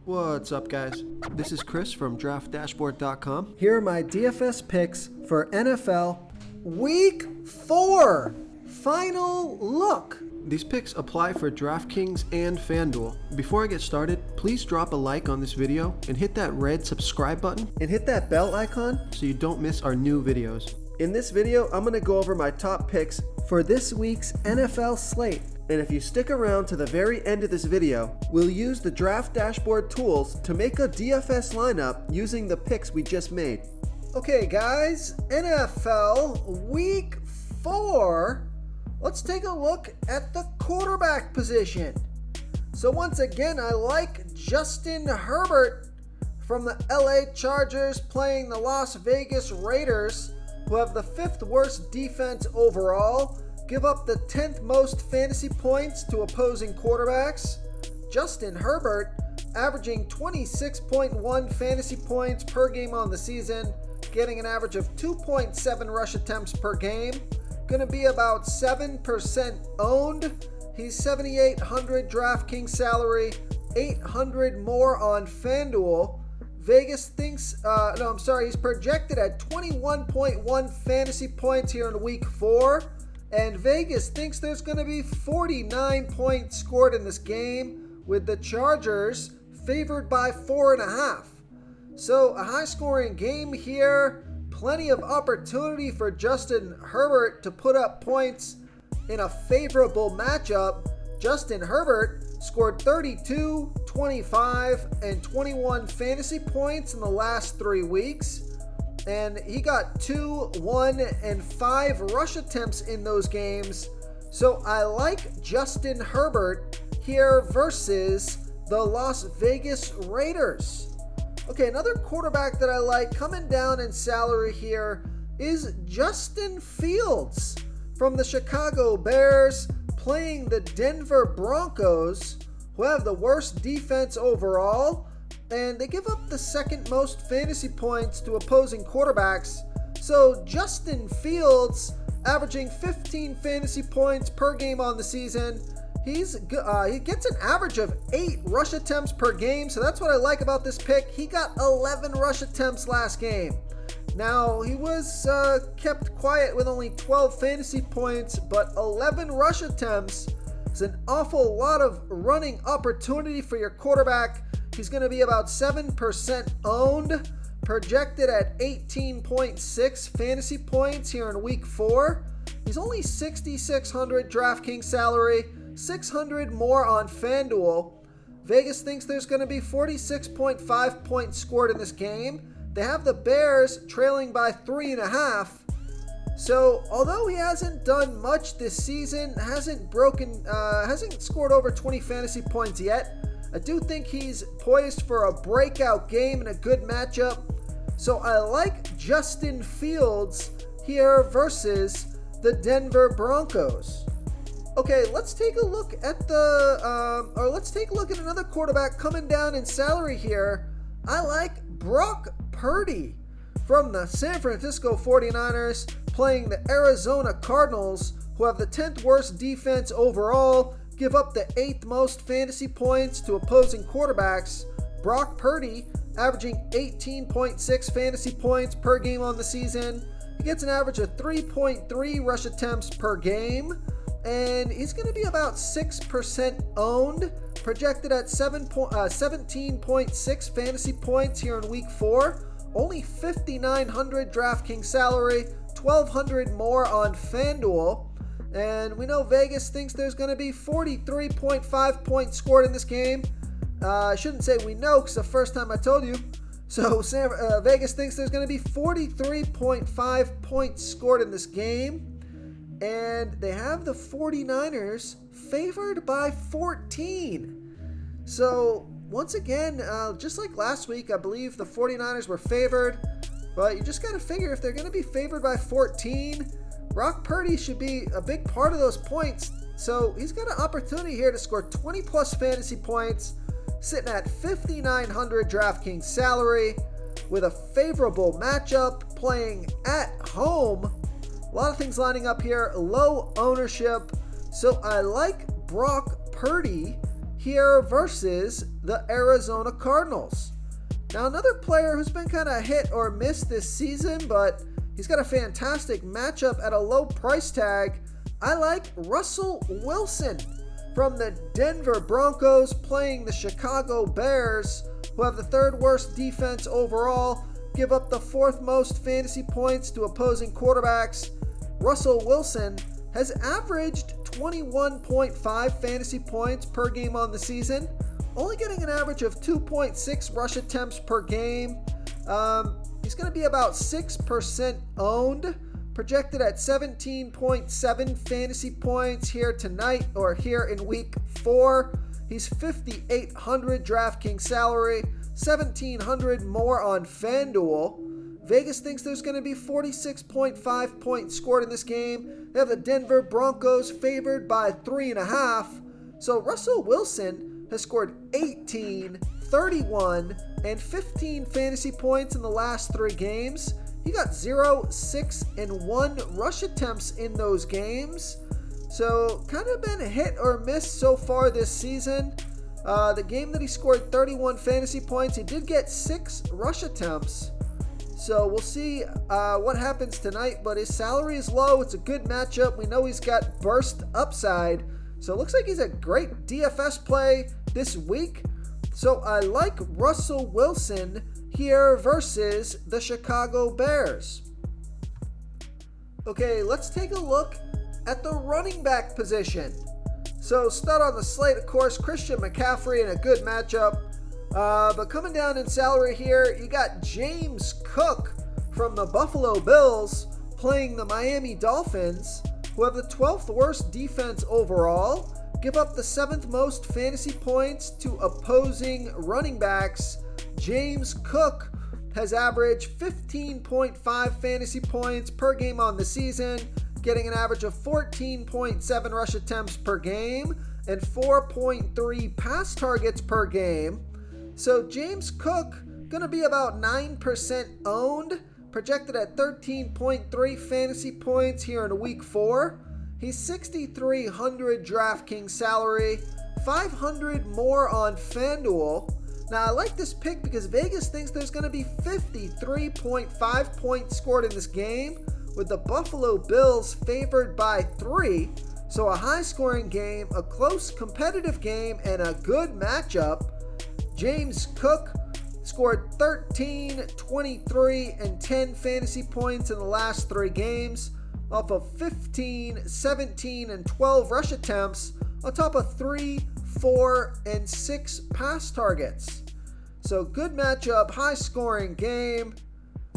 What's up, guys? This is Chris from DraftDashboard.com. Here are my DFS picks for NFL Week 4. Final look. These picks apply for DraftKings and FanDuel. Before I get started, please drop a like on this video and hit that red subscribe button And hit that bell icon so you don't miss our new videos. In this video, I'm going to go over my top picks for this week's NFL slate. And if you stick around to the very end of this video, we'll use the Draft Dashboard tools to make a DFS lineup using the picks we just made. Okay guys, NFL Week 4. Let's take a look at the quarterback position. So once again, I like Justin Herbert from the LA Chargers playing the Las Vegas Raiders, who have the 5th worst defense overall, give up the 10th most fantasy points to opposing quarterbacks. Justin Herbert averaging 26.1 fantasy points per game on the season, getting an average of 2.7 rush attempts per game. Going to be about 7% owned. He's 7,800 DraftKings salary, 800 more on FanDuel. Vegas thinks, he's projected at 21.1 fantasy points here in week 4. And Vegas thinks there's going to be 49 points scored in this game, with the Chargers favored by 4.5. So a high-scoring game here. Plenty of opportunity for Justin Herbert to put up points in a favorable matchup. Justin Herbert scored 32, 25, and 21 fantasy points in the last 3 weeks. And he got 2, 1, and 5 rush attempts in those games. So I like Justin Herbert here versus the Las Vegas Raiders. Okay, another quarterback that I like coming down in salary here is Justin Fields from the Chicago Bears playing the Denver Broncos, who have the worst defense overall, and they give up the 2nd most fantasy points to opposing quarterbacks. So Justin Fields averaging 15 fantasy points per game on the season. He gets an average of 8 rush attempts per game, so that's what I like about this pick. He got 11 rush attempts last game. Now, he was kept quiet with only 12 fantasy points, but 11 rush attempts is an awful lot of running opportunity for your quarterback. He's going to be about 7% owned, projected at 18.6 fantasy points here in week 4. He's only 6,600 DraftKings salary, 600 more on FanDuel. Vegas thinks there's going to be 46.5 points scored in this game. They have the Bears trailing by 3.5. So although he hasn't done much this season, hasn't scored over 20 fantasy points yet, I do think he's poised for a breakout game and a good matchup. So I like Justin Fields here versus the Denver Broncos. Okay, let's take a look at another quarterback coming down in salary here. I like Brock Purdy from the San Francisco 49ers playing the Arizona Cardinals, who have the 10th worst defense overall, give up the 8th most fantasy points to opposing quarterbacks. Brock Purdy averaging 18.6 fantasy points per game on the season. He gets an average of 3.3 rush attempts per game. And he's going to be about 6% owned, projected at 17.6 fantasy points here in week 4. Only 5,900 DraftKings salary, 1,200 more on FanDuel. And we know Vegas thinks there's going to be 43.5 points scored in this game. I shouldn't say we know, because the first time I told you. So Vegas thinks there's going to be 43.5 points scored in this game. And they have the 49ers favored by 14. So once again, just like last week, I believe the 49ers were favored. But you just got to figure if they're going to be favored by 14, Brock Purdy should be a big part of those points. So he's got an opportunity here to score 20 plus fantasy points, sitting at 5,900 DraftKings salary with a favorable matchup, playing at home. A lot of things lining up here, low ownership. So I like Brock Purdy here versus the Arizona Cardinals. Now, another player who's been kind of hit or miss this season, but he's got a fantastic matchup at a low price tag. I like Russell Wilson from the Denver Broncos playing the Chicago Bears, who have the third worst defense overall, give up the fourth most fantasy points to opposing quarterbacks. Russell Wilson has averaged 21.5 fantasy points per game on the season, only getting an average of 2.6 rush attempts per game. He's going to be about 6% owned, projected at 17.7 fantasy points here tonight or here in week 4. He's 5,800 DraftKings salary, 1,700 more on FanDuel. Vegas thinks there's going to be 46.5 points scored in this game. They have the Denver Broncos favored by 3.5. So Russell Wilson has scored 18, 31, and 15 fantasy points in the last 3 games. He got 0, 6, and 1 rush attempts in those games. So kind of been a hit or miss so far this season. The game that he scored 31 fantasy points, he did get 6 rush attempts. So we'll see what happens tonight, but his salary is low. It's a good matchup. We know he's got burst upside. So it looks like he's a great DFS play this week. So I like Russell Wilson here versus the Chicago Bears. Okay, let's take a look at the running back position. So start on the slate, of course, Christian McCaffrey in a good matchup. But coming down in salary here, you got James Cook from the Buffalo Bills playing the Miami Dolphins, who have the 12th worst defense overall, give up the 7th most fantasy points to opposing running backs. James Cook has averaged 15.5 fantasy points per game on the season, getting an average of 14.7 rush attempts per game and 4.3 pass targets per game. So James Cook going to be about 9% owned, projected at 13.3 fantasy points here in week 4. He's 6,300 DraftKings salary, 500 more on FanDuel. Now I like this pick because Vegas thinks there's going to be 53.5 points scored in this game, with the Buffalo Bills favored by 3. So a high-scoring game, a close competitive game, and a good matchup. James Cook scored 13, 23, and 10 fantasy points in the last 3 games, off of 15, 17, and 12 rush attempts, on top of 3, 4, and 6 pass targets. So good matchup, high-scoring game.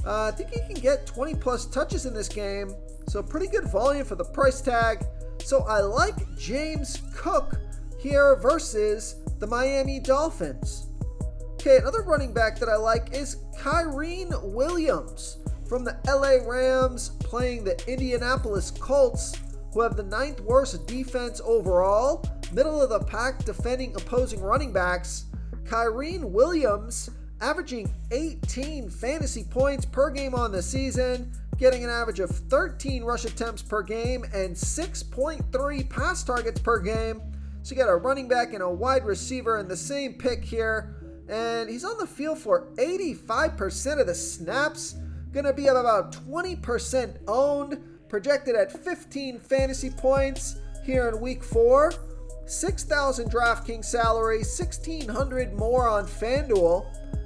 I think he can get 20-plus touches in this game, so pretty good volume for the price tag. So I like James Cook here versus the Miami Dolphins. Okay, another running back that I like is Kyren Williams from the LA Rams playing the Indianapolis Colts, who have the 9th worst defense overall, middle of the pack defending opposing running backs. Kyren Williams averaging 18 fantasy points per game on the season, getting an average of 13 rush attempts per game and 6.3 pass targets per game. So you got a running back and a wide receiver in the same pick here, and he's on the field for 85% of the snaps, going to be about 20% owned, projected at 15 fantasy points here in week 4. 6,000 DraftKings salary, 1,600 more on FanDuel.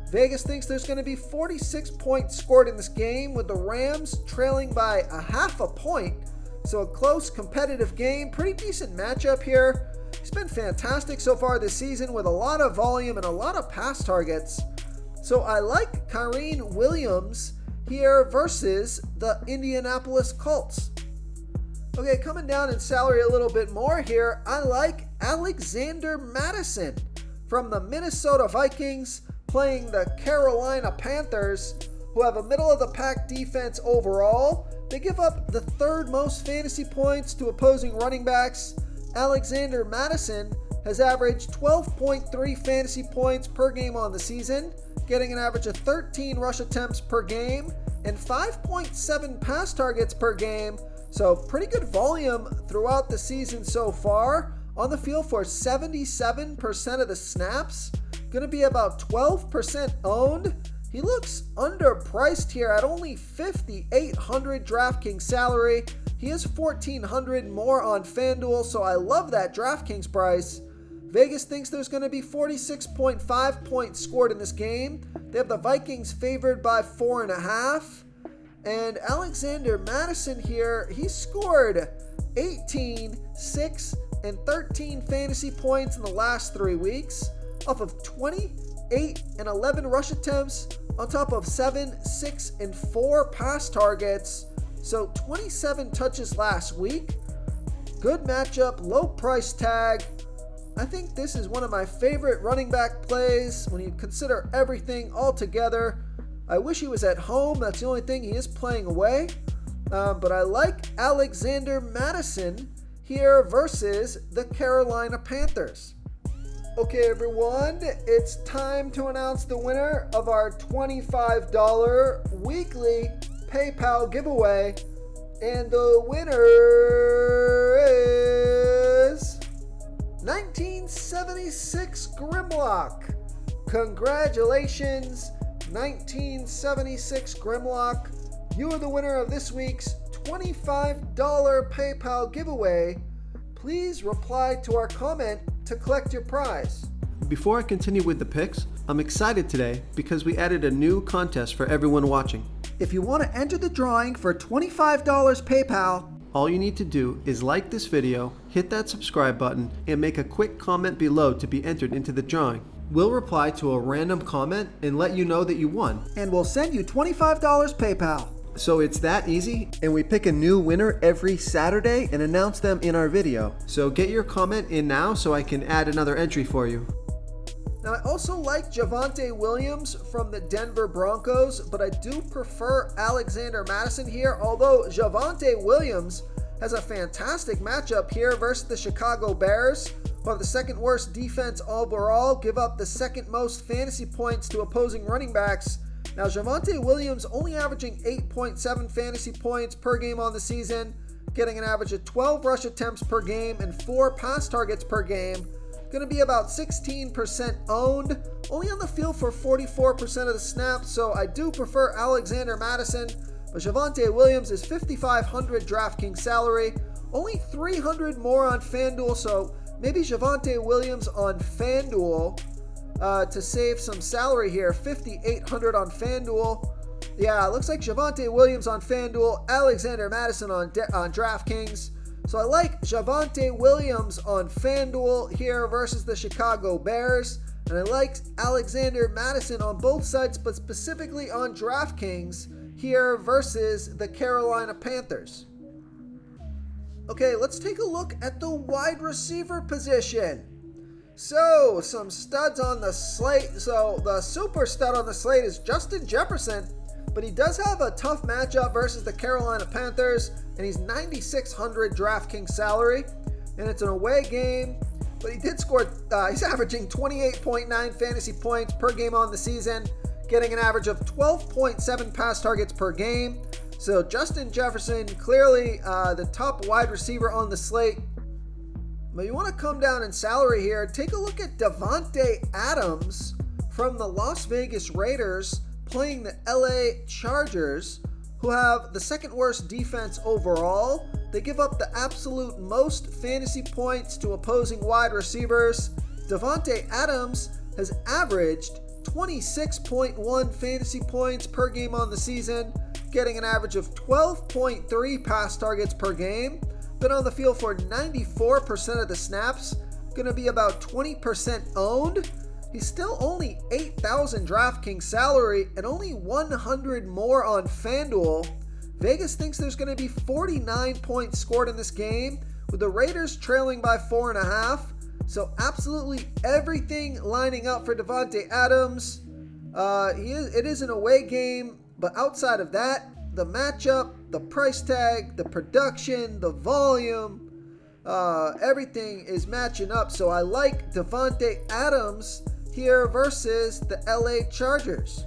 Vegas thinks there's going to be 46 points scored in this game, with the Rams trailing by 0.5 point. So a close, competitive game. Pretty decent matchup here. He's been fantastic so far this season with a lot of volume and a lot of pass targets. So I like Kyren Williams here versus the Indianapolis Colts. Okay, coming down in salary a little bit more here, I like Alexander Mattison from the Minnesota Vikings playing the Carolina Panthers, who have a middle-of-the-pack defense overall. They give up the 3rd most fantasy points to opposing running backs. Alexander Mattison has averaged 12.3 fantasy points per game on the season, getting an average of 13 rush attempts per game and 5.7 pass targets per game. So pretty good volume throughout the season so far, On the field for 77% of the snaps. Going to be about 12% owned. He looks underpriced here at only $5,800 DraftKings salary. He is $1,400 more on FanDuel, so I love that DraftKings price. Vegas thinks there's going to be 46.5 points scored in this game. They have the Vikings favored by 4.5. And Alexander Mattison here, he scored 18, 6, and 13 fantasy points in the last 3 weeks off of 20, 8, and 11 rush attempts on top of 7, 6, and 4 pass targets. So 27 touches last week. Good matchup, low price tag. I think this is one of my favorite running back plays when you consider everything all together. I wish he was at home. That's the only thing. He is playing away. But I like Alexander Mattison here versus the Carolina Panthers. Okay, everyone, it's time to announce the winner of our $25 weekly PayPal giveaway. And the winner is 1976 Grimlock. Congratulations, 1976 Grimlock. You are the winner of this week's $25 PayPal giveaway. Please reply to our comment to collect your prize. Before I continue with the picks, I'm excited today because we added a new contest for everyone watching. If you want to enter the drawing for $25 PayPal, all you need to do is like this video, hit that subscribe button, and make a quick comment below to be entered into the drawing. We'll reply to a random comment and let you know that you won. And we'll send you $25 PayPal. So it's that easy, and we pick a new winner every Saturday and announce them in our video. So get your comment in now so I can add another entry for you. Now, I also like Javonte Williams from the Denver Broncos, but I do prefer Alexander Mattison here, although Javonte Williams has a fantastic matchup here versus the Chicago Bears, who have the second worst defense overall, give up the second most fantasy points to opposing running backs. Now, Javonte Williams only averaging 8.7 fantasy points per game on the season, getting an average of 12 rush attempts per game and 4 pass targets per game. Going to be about 16% owned, only on the field for 44% of the snaps, so I do prefer Alexander Mattison. But Javonte Williams is $5,500 DraftKings salary, only $300 more on FanDuel, so maybe Javonte Williams on FanDuel to save some salary here. $5,800 on FanDuel. Yeah, it looks like Javonte Williams on FanDuel, Alexander Mattison on DraftKings. So I like Javonte Williams on FanDuel here versus the Chicago Bears. And I like Alexander Mattison on both sides, but specifically on DraftKings here versus the Carolina Panthers. Okay, let's take a look at the wide receiver position. So, some studs on the slate. So, the super stud on the slate is Justin Jefferson, but he does have a tough matchup versus the Carolina Panthers, and he's $9,600 DraftKings salary, and it's an away game, but he did score, he's averaging 28.9 fantasy points per game on the season, getting an average of 12.7 pass targets per game. So Justin Jefferson, clearly the top wide receiver on the slate. But you want to come down in salary here, take a look at Davante Adams from the Las Vegas Raiders playing the LA Chargers, who have the second worst defense overall. They give up the absolute most fantasy points to opposing wide receivers. Davante Adams has averaged 26.1 fantasy points per game on the season, getting an average of 12.3 pass targets per game. Been on the field for 94% of the snaps, going to be about 20% owned. He's still only $8,000 DraftKings salary and only $100 more on FanDuel. Vegas thinks there's going to be 49 points scored in this game, with the Raiders trailing by 4.5. So absolutely everything lining up for Davante Adams. It is an away game, but outside of that, the matchup, the price tag, the production, the volume, everything is matching up. So I like Davante Adams here versus the LA Chargers.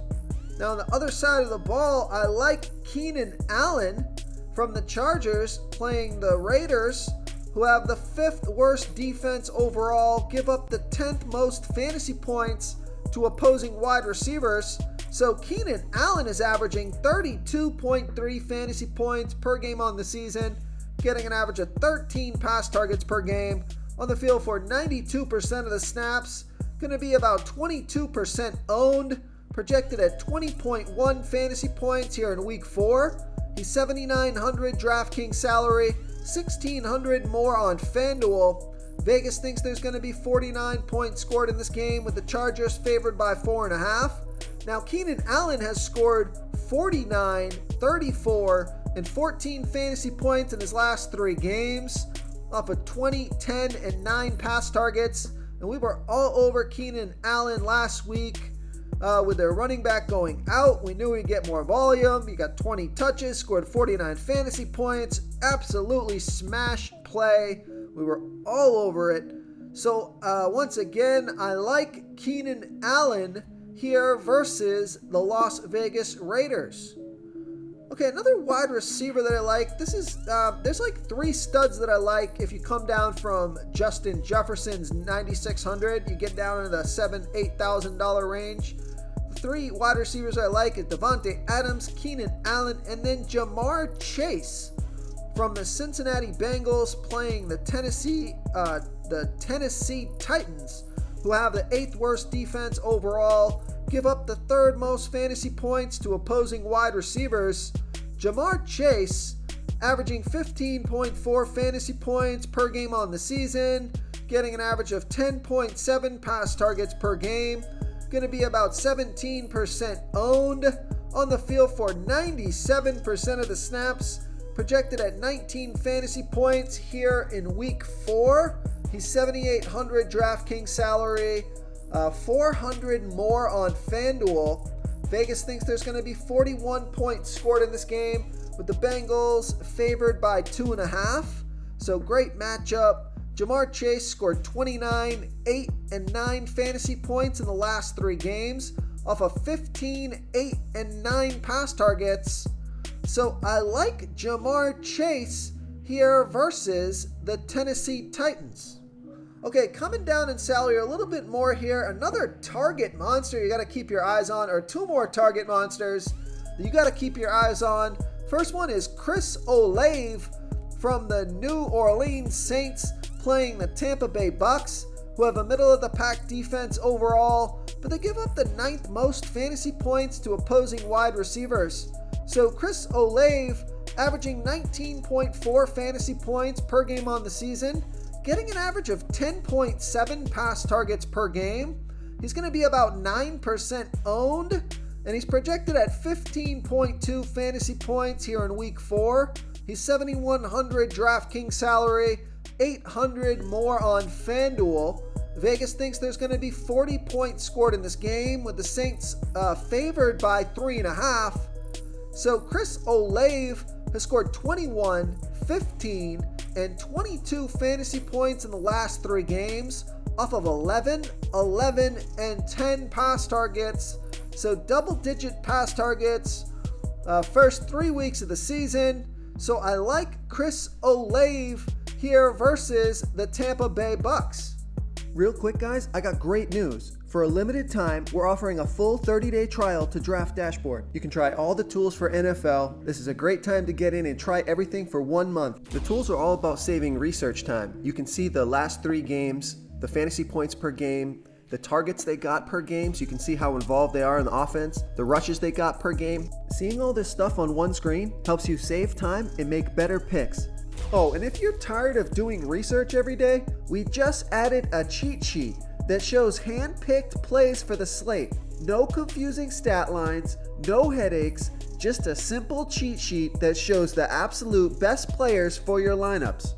Now on the other side of the ball, I like Keenan Allen from the Chargers playing the Raiders, who have the 5th worst defense overall, give up the 10th most fantasy points to opposing wide receivers. So Keenan Allen is averaging 32.3 fantasy points per game on the season, getting an average of 13 pass targets per game, on the field for 92% of the snaps, going to be about 22% owned, projected at 20.1 fantasy points here in week 4. He's $7,900 DraftKings salary, $1,600 more on FanDuel. Vegas thinks there's going to be 49 points scored in this game, with the Chargers favored by 4.5. Now, Keenan Allen has scored 49, 34, and 14 fantasy points in his last 3 games, off of 20, 10, and 9 pass targets. And we were all over Keenan Allen last week with their running back going out. We knew he'd get more volume. He got 20 touches, scored 49 fantasy points. Absolutely smash play. We were all over it. So once again, I like Keenan Allen here versus the Las Vegas Raiders. Okay, another wide receiver that I like. This is there's like 3 studs that I like. If you come down from Justin Jefferson's $9,600, you get down into the $7,000-$8,000 range. The 3 wide receivers I like is Devontae Adams, Keenan Allen, and then Jamar Chase from the Cincinnati Bengals, playing the Tennessee Titans, who have the 8th worst defense overall, give up the 3rd most fantasy points to opposing wide receivers. Jamar Chase averaging 15.4 fantasy points per game on the season, getting an average of 10.7 pass targets per game, going to be about 17% owned, on the field for 97% of the snaps, projected at 19 fantasy points here in week 4. He's $7,800 DraftKings salary, $400 more on FanDuel. Vegas thinks there's going to be 41 points scored in this game, with the Bengals favored by 2.5. So great matchup. Jamar Chase scored 29, 8, and 9 fantasy points in the last 3 games, off of 15, 8, and 9 pass targets. So I like Jamar Chase here versus the Tennessee Titans. Okay, coming down in salary a little bit more here. Another target monster you got to keep your eyes on, or 2 more target monsters that you got to keep your eyes on. First one is Chris Olave from the New Orleans Saints, playing the Tampa Bay Bucks, who have a middle-of-the-pack defense overall, but they give up the 9th most fantasy points to opposing wide receivers. So Chris Olave averaging 19.4 fantasy points per game on the season, getting an average of 10.7 pass targets per game. He's going to be about 9% owned, and he's projected at 15.2 fantasy points here in week 4. He's $7,100 DraftKings salary, $800 more on FanDuel. Vegas thinks there's going to be 40 points scored in this game, with the Saints favored by 3.5. So Chris Olave has scored 21, 15, and 22 fantasy points in the last 3 games, off of 11, 11, and 10 pass targets. So double-digit pass targets first 3 weeks of the season. So I like Chris Olave here versus the Tampa Bay Bucks. Real quick, guys, I got great news. For a limited time, we're offering a full 30-day trial to Draft Dashboard. You can try all the tools for NFL. This is a great time to get in and try everything for 1 month. The tools are all about saving research time. You can see the last 3 games, the fantasy points per game, the targets they got per game, so you can see how involved they are in the offense, the rushes they got per game. Seeing all this stuff on one screen helps you save time and make better picks. Oh, and if you're tired of doing research every day, we just added a cheat sheet that shows hand-picked plays for the slate. No confusing stat lines, no headaches, just a simple cheat sheet that shows the absolute best players for your lineups.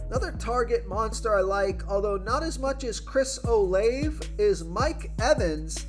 Another target monster I like, although not as much as Chris Olave, is Mike Evans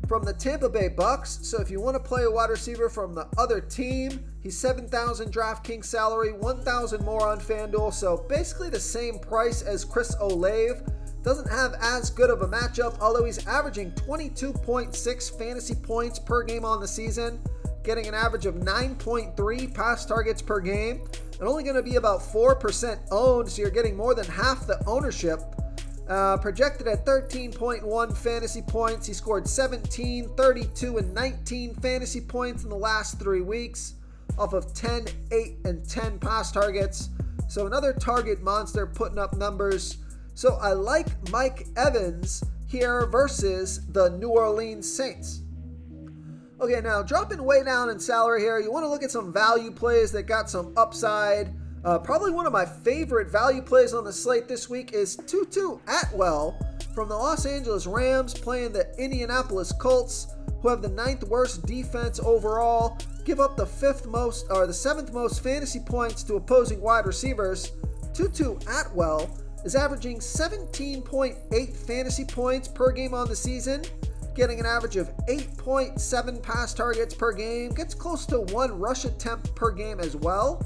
from the Tampa Bay Bucks. So if you want to play a wide receiver from the other team, he's $7,000 DraftKings salary, $1,000 more on FanDuel. So basically the same price as Chris Olave. Doesn't have as good of a matchup, although he's averaging 22.6 fantasy points per game on the season, getting an average of 9.3 pass targets per game, and only going to be about 4% owned, so you're getting more than half the ownership. Projected at 13.1 fantasy points. He scored 17, 32, and 19 fantasy points in the last 3 weeks off of 10, 8, and 10 pass targets. So another target monster putting up numbers. So I like Mike Evans here versus the New Orleans Saints. Okay, now dropping way down in salary here, you want to look at some value plays that got some upside. Probably one of my favorite value plays on the slate this week is Tutu Atwell from the Los Angeles Rams playing the Indianapolis Colts, who have the 9th worst defense overall, give up the 7th most fantasy points to opposing wide receivers. Tutu Atwell is averaging 17.8 fantasy points per game on the season, getting an average of 8.7 pass targets per game, gets close to 1 rush attempt per game as well.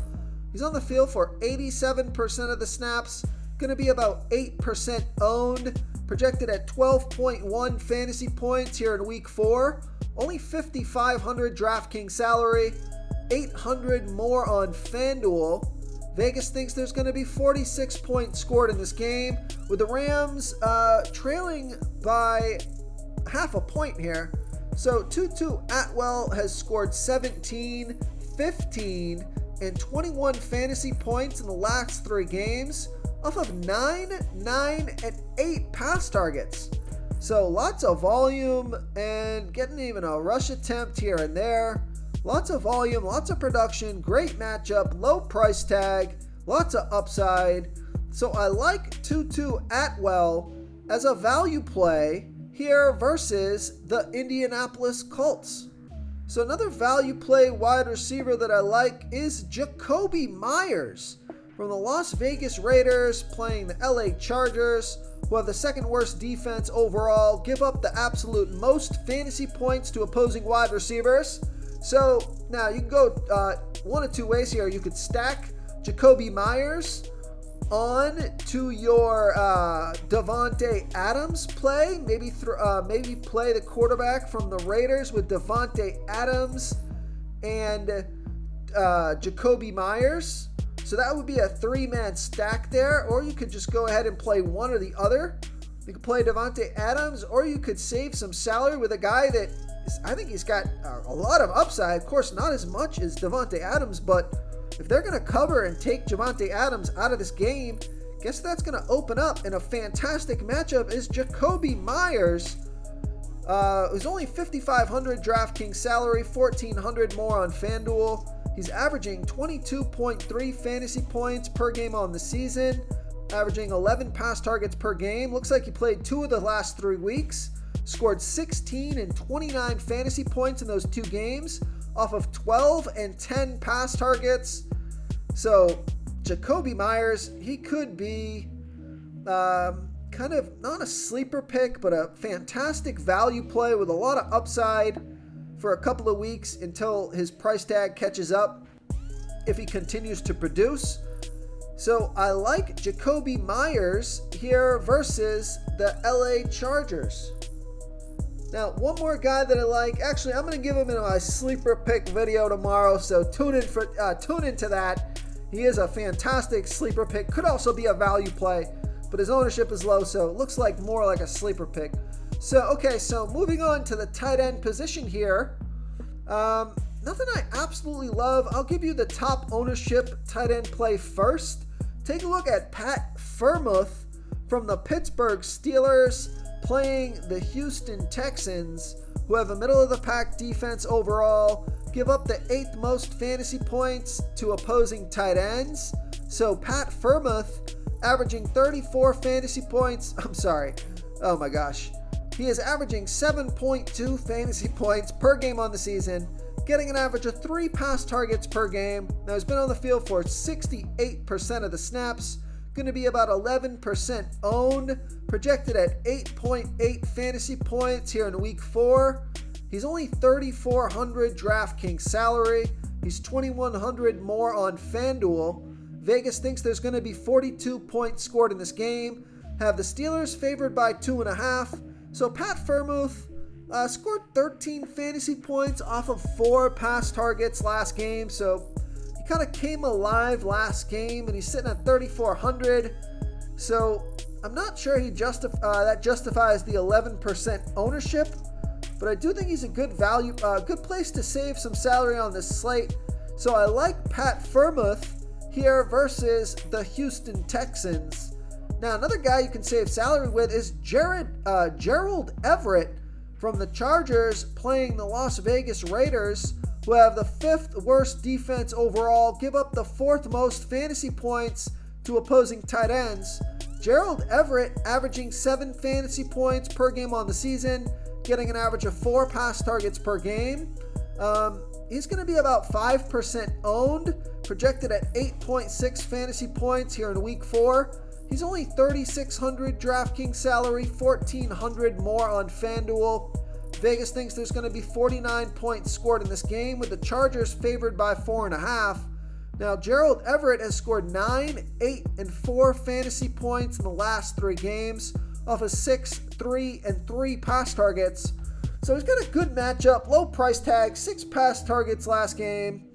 He's on the field for 87% of the snaps, going to be about 8% owned, projected at 12.1 fantasy points here in week 4, only 5,500 DraftKings salary, 800 more on FanDuel. Vegas thinks there's going to be 46 points scored in this game, with the Rams trailing by half a point here. So Tutu Atwell has scored 17, 15, and 21 fantasy points in the last 3 games off of 9, 9, and 8 pass targets. So lots of volume and getting even a rush attempt here and there. Lots of volume, lots of production, great matchup, low price tag, lots of upside. So I like Tutu Atwell as a value play here versus the Indianapolis Colts. So another value play wide receiver that I like is Jacoby Myers from the Las Vegas Raiders playing the LA Chargers, who have the 2nd worst defense overall, give up the absolute most fantasy points to opposing wide receivers. So now you can go one of 2 ways here. You could stack Jacoby Myers on to your Davante Adams play. Maybe play the quarterback from the Raiders with Davante Adams and Jacoby Myers. So that would be a 3-man stack there. Or you could just go ahead and play one or the other. You could play Davante Adams, or you could save some salary with a guy that I think he's got a lot of upside. Of course, not as much as Davante Adams, but if they're going to cover and take Davante Adams out of this game, guess that's going to open up. And a fantastic matchup is Jacoby Myers, who's only 5,500 DraftKings salary, 1,400 more on FanDuel. He's averaging 22.3 fantasy points per game on the season, averaging 11 pass targets per game. Looks like he played 2 of the last 3 weeks, scored 16 and 29 fantasy points in those 2 games off of 12 and 10 pass targets. So Jacoby Myers, he could be kind of not a sleeper pick, but a fantastic value play with a lot of upside for a couple of weeks until his price tag catches up if he continues to produce. So I like Jacoby Myers here versus the LA Chargers. Now, one more guy that I like. Actually, I'm going to give him in my sleeper pick video tomorrow, so tune into that. He is a fantastic sleeper pick. Could also be a value play, but his ownership is low, so it looks like more like a sleeper pick. So moving on to the tight end position here. Nothing I absolutely love. I'll give you the top ownership tight end play first. Take a look at Pat Freiermuth from the Pittsburgh Steelers playing the Houston Texans, who have a middle-of-the-pack defense overall, give up the 8th most fantasy points to opposing tight ends. So Pat Freiermuth averaging 34 fantasy points. Oh my gosh. He is averaging 7.2 fantasy points per game on the season, getting an average of 3 pass targets per game. Now he's been on the field for 68% of the snaps, going to be about 11% owned, projected at 8.8 fantasy points here in week 4. He's only 3,400 DraftKings salary. He's 2,100 more on FanDuel. Vegas thinks there's going to be 42 points scored in this game. Have the Steelers favored by 2.5. So Pat Freiermuth, Scored 13 fantasy points off of 4 pass targets last game, so he kind of came alive last game, and he's sitting at 3,400. So I'm not sure that justifies the 11% ownership, but I do think he's a good value, good place to save some salary on this slate. So I like Pat Freiermuth here versus the Houston Texans. Now another guy you can save salary with is Gerald Everett from the Chargers, playing the Las Vegas Raiders, who have the 5th worst defense overall, give up the 4th most fantasy points to opposing tight ends. Gerald Everett averaging 7 fantasy points per game on the season, getting an average of 4 pass targets per game. He's going to be about 5% owned, projected at 8.6 fantasy points here in week 4. He's only 3,600 DraftKings salary, 1,400 more on FanDuel. Vegas thinks there's going to be 49 points scored in this game, with the Chargers favored by 4.5. Now, Gerald Everett has scored 9, 8, and 4 fantasy points in the last 3 games off of 6, 3, and 3 pass targets. So he's got a good matchup, low price tag, 6 pass targets last game.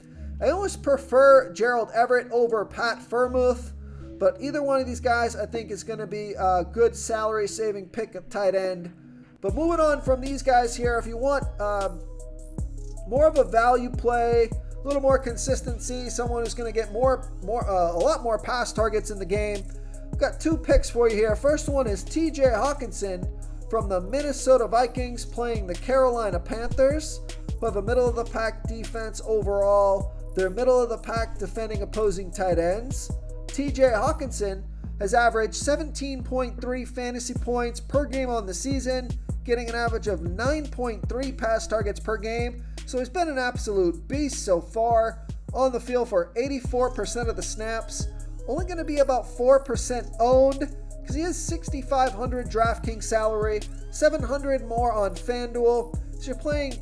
I always prefer Gerald Everett over Pat Freiermuth, but either one of these guys I think is going to be a good salary saving pick at tight end. But moving on from these guys here, if you want more of a value play, a little more consistency, someone who's going to get a lot more pass targets in the game, I've got 2 picks for you here. First one is TJ Hawkinson from the Minnesota Vikings, playing the Carolina Panthers, who have a middle-of-the-pack defense overall. They're middle-of-the-pack defending opposing tight ends. TJ Hawkinson has averaged 17.3 fantasy points per game on the season, getting an average of 9.3 pass targets per game. So he's been an absolute beast so far, on the field for 84% of the snaps. Only going to be about 4% owned, because he has 6,500 DraftKings salary, 700 more on FanDuel. So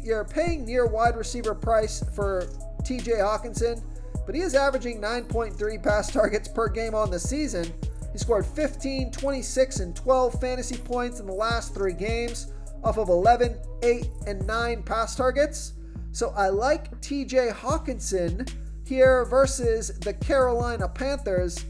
you're paying near wide receiver price for TJ Hawkinson, but he is averaging 9.3 pass targets per game on the season. He scored 15, 26, and 12 fantasy points in the last 3 games off of 11, 8, and 9 pass targets. So I like TJ Hawkinson here versus the Carolina Panthers.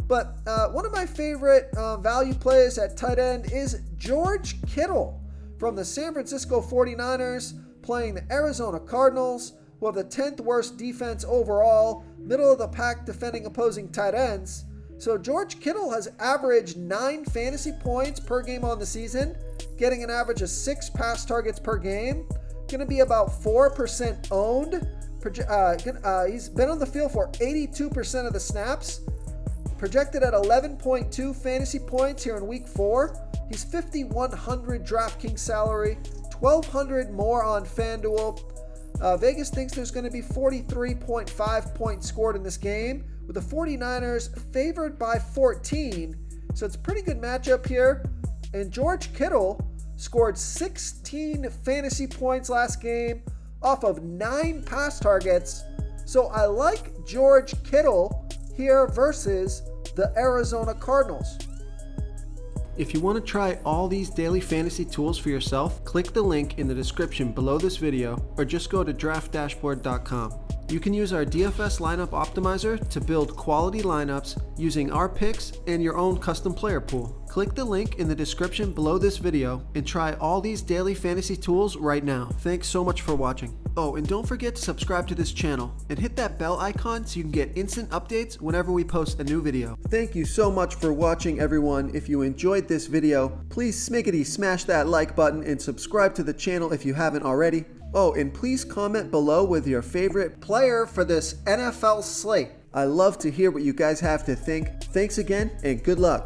But one of my favorite value plays at tight end is George Kittle from the San Francisco 49ers, playing the Arizona Cardinals, who have the 10th worst defense overall, middle of the pack defending opposing tight ends. So George Kittle has averaged 9 fantasy points per game on the season, getting an average of 6 pass targets per game. Going to be about 4% owned. He's been on the field for 82% of the snaps. Projected at 11.2 fantasy points here in week 4. He's 5,100 DraftKings salary, 1,200 more on FanDuel. Vegas thinks there's going to be 43.5 points scored in this game, with the 49ers favored by 14. So it's a pretty good matchup here. And George Kittle scored 16 fantasy points last game off of 9 pass targets. So I like George Kittle here versus the Arizona Cardinals. If you want to try all these daily fantasy tools for yourself, click the link in the description below this video, or just go to draftdashboard.com. You can use our DFS lineup optimizer to build quality lineups using our picks and your own custom player pool. Click the link in the description below this video and try all these daily fantasy tools right now. Thanks so much for watching. Oh, and don't forget to subscribe to this channel and hit that bell icon so you can get instant updates whenever we post a new video. Thank you so much for watching, everyone. If you enjoyed this video, please smash that like button and subscribe to the channel if you haven't already. Oh, and please comment below with your favorite player for this NFL slate. I love to hear what you guys have to think. Thanks again, and good luck.